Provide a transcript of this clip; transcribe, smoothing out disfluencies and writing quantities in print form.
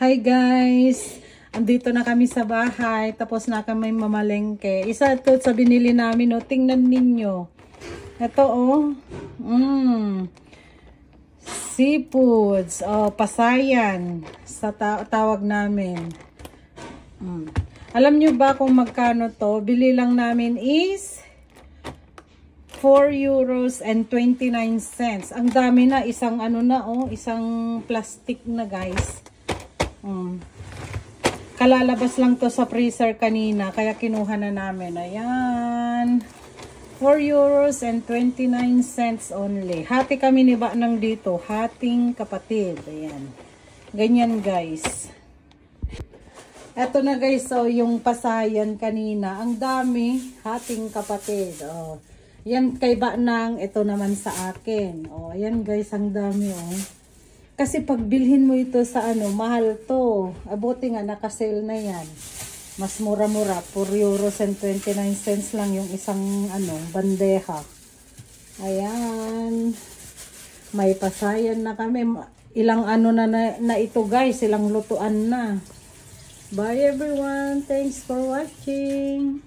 Hi guys! Andito na kami sa bahay. Tapos na kami mamalengke. Isa ito sa binili namin. O, tingnan ninyo. Ito seafoods. O, pasayan. Sa tawag namin. Alam nyo ba kung magkano to? Bili lang namin is €4.29. Ang dami na. Isang isang plastic na guys. Kalalabas lang to sa freezer kanina. Kaya kinuha na namin. Ayan. €4.29 only. Hati kami ni Banang dito. Hating kapatid. Ayan. Ganyan guys. Eto na guys. So, yung pasayan kanina. Ang dami. Hating kapatid. Oh. Yan kay Banang. Ito naman sa akin. Oh, ayan guys. Ang dami Kasi pag bilhin mo ito sa mahal to. Abuti nga naka-sale na yan. Mas mura-mura. €4.29 lang yung isang bandeja. Ayan. May pasayan na kami. Ilang na ito guys. Ilang lutuan na. Bye everyone. Thanks for watching.